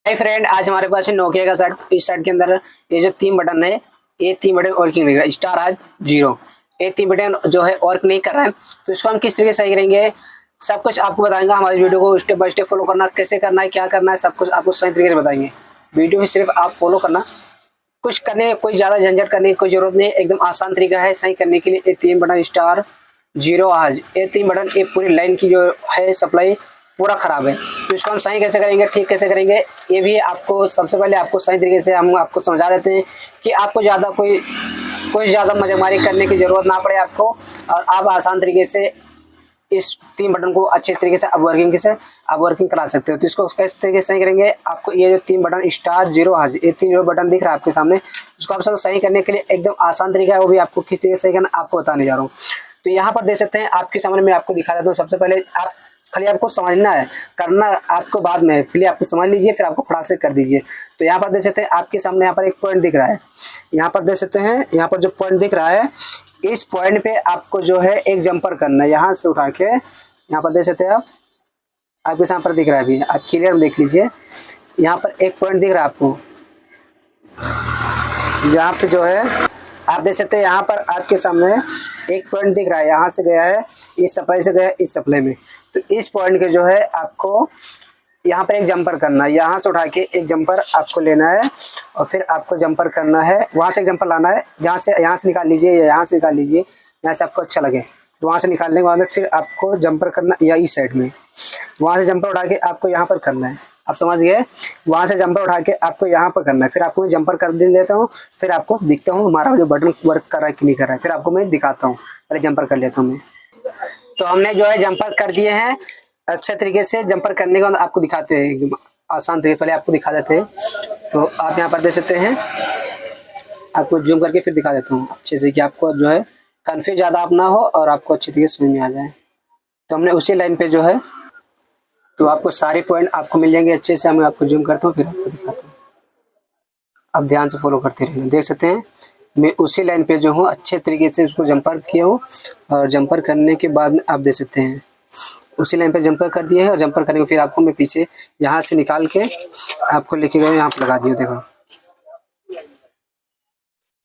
Hi friend, आज हमारे पास है नोकिया का सेट। इस सेट के अंदर ये जो 3 बटन है, ये 3 बटन वर्किंग नहीं कर रहा। स्टार आज 0, ये 3 बटन जो है वर्क नहीं कर रहा है। तो इसको हम किस तरीके से सही करेंगे, सब कुछ आपको बताएंगे। हमारी वीडियो को स्टेप बाय स्टेप फॉलो करना, कैसे करना है, क्या करना है, सब कुछ आपको सही तरीके से बताएंगे। वीडियो में सिर्फ आप फॉलो करना, कुछ करने कोई ज़्यादा झंझट करने की कोई जरूरत नहीं है। एकदम आसान तरीका है सही करने के लिए। ये 3 बटन स्टार 0 आज, ये 3 बटन, ये पूरी लाइन की जो है सप्लाई पूरा खराब है। तो इसको हम सही कैसे करेंगे, ठीक कैसे करेंगे, ये भी आपको सबसे पहले आपको सही तरीके से हम आपको समझा देते हैं कि आपको ज़्यादा कोई ज़्यादा मजामारी करने की ज़रूरत ना पड़े आपको, और आप आसान तरीके से इस 3 बटन को अच्छे तरीके से आप वर्किंग करा सकते हो। तो इसको किस तरीके से सही करेंगे, आपको ये जो 3 बटन स्टार 0 आज, ये 3 बटन दिख रहा है आपके सामने, उसको आप सबको सही करने के लिए एकदम आसान तरीका है, वो भी आपको किस तरीके से सही करना आपको बताने जा रहा हूँ। तो यहाँ पर देख सकते हैं आपके सामने, मैं आपको दिखा देता हूँ। सबसे पहले आप खाली आपको समझना है, करना आपको बाद में, पहले आपको समझ लीजिए फिर आपको फटाक से कर दीजिए। तो यहाँ पर देख सकते हैं आपके सामने, यहाँ पर एक पॉइंट दिख रहा है, यहाँ पर देख सकते हैं, यहाँ पर जो पॉइंट दिख रहा है, इस पॉइंट पे आपको जो है एक जंपर करना है। यहाँ से उठा के यहाँ पर देख सकते हैं आप, आपके यहाँ पर दिख रहा है, अभी आप क्लियर में देख लीजिए। यहाँ पर एक पॉइंट दिख रहा है आपको, यहाँ पे जो है आप देख सकते हैं, यहाँ पर आपके सामने एक पॉइंट दिख रहा है, यहाँ से गया है इस सप्लाई से गया इस सप्लाई में। तो इस पॉइंट के जो है आपको यहाँ पर एक जंपर करना है, यहाँ से उठा के एक जंपर आपको लेना है, और फिर आपको जंपर करना है, वहाँ से एक जंपर लाना है, यहाँ से निकाल लीजिए, या यहाँ से निकाल लीजिए, यहाँ से आपको अच्छा लगे तो वहाँ से निकालने के बाद फिर आपको जंपर करना, या इस साइड में वहाँ से जंपर उठा के आपको यहाँ पर करना है। आप समझ गए, वहाँ से जंपर उठा के आपको यहाँ पर करना है। फिर आपको मैं जंपर कर देता हूँ, फिर आपको दिखता हूँ हमारा जो बटन वर्क कर रहा है कि नहीं कर रहा है, फिर आपको मैं दिखाता हूँ। पहले जंपर कर लेता हूँ मैं। तो हमने जो है जंपर कर दिए हैं अच्छे तरीके से। जंपर करने के बाद आपको दिखाते हैं एकदम आसान तरीके, पहले आपको दिखा देते हैं। तो आप यहाँ पर देख सकते हैं, आपको जूम करके फिर दिखा देता हूँ अच्छे से, कि आपको जो है कन्फ्यूज ज़्यादा आप ना हो और आपको अच्छे तरीके से समझ में आ जाए। तो हमने उसी लाइन पे जो है, तो आपको सारे पॉइंट आपको मिल जाएंगे अच्छे से। मैं आपको जूम करता हूँ फिर आपको दिखाता हूँ, आप ध्यान से फॉलो करते रहना। देख सकते हैं मैं उसी लाइन पे जो हूँ अच्छे तरीके से उसको जंपर किया हूँ, और जंपर करने के बाद आप देख सकते हैं उसी लाइन पे जंपर कर दिए है। और जंपर करने के फिर आपको मैं पीछे यहाँ से निकाल के आपको लेके गए, यहाँ पे लगा दिया। देखो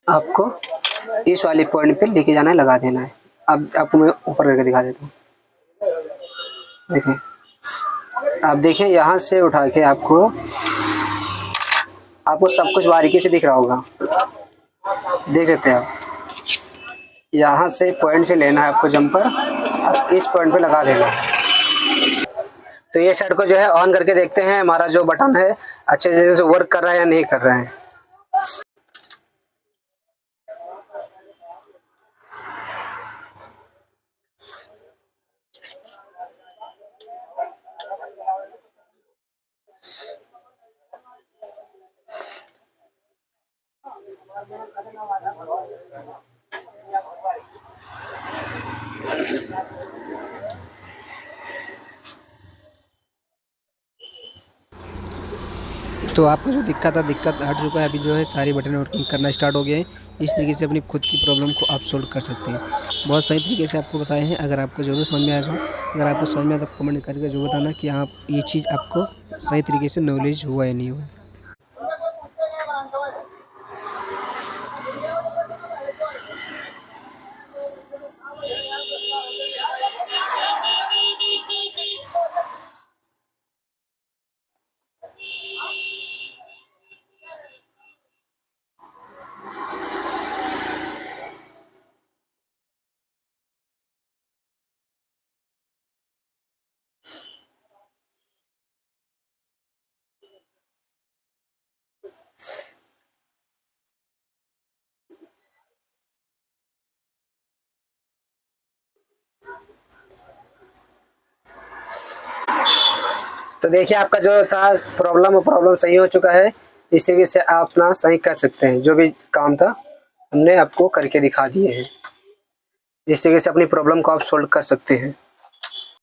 आपको इस वाले पॉइंट पे लेके जाना है, लगा देना है। अब आपको मैं ऊपर करके दिखा देता हूँ। देखिए, आप देखिए यहाँ से उठा के आपको सब कुछ बारीकी से दिख रहा होगा, देख सकते हैं आप। यहाँ से पॉइंट से लेना है आपको जंपर, इस पॉइंट पे लगा देना है। तो ये सेट को जो है ऑन करके देखते हैं हमारा जो बटन है अच्छे तरीके से वर्क कर रहा है या नहीं कर रहा है। तो आपको जो दिक्कत हट चुका है। अभी जो है सारी बटन वर्किंग करना स्टार्ट हो गए हैं। इस तरीके से अपनी खुद की प्रॉब्लम को आप सोल्व कर सकते हैं। बहुत सही तरीके से आपको बताए हैं। अगर आपको ज़रूर समझ में आएगा, अगर आपको समझ में आया तो कमेंट करके जो बताना कि आप ये चीज़ आपको सही तरीके से नॉलेज हुआ या नहीं हुआ। तो देखिए आपका जो था प्रॉब्लम सही हो चुका है। इस तरीके से आप अपना सही कर सकते हैं। जो भी काम था हमने आपको करके दिखा दिए हैं। इस तरीके से अपनी प्रॉब्लम को आप सोल्व कर सकते हैं।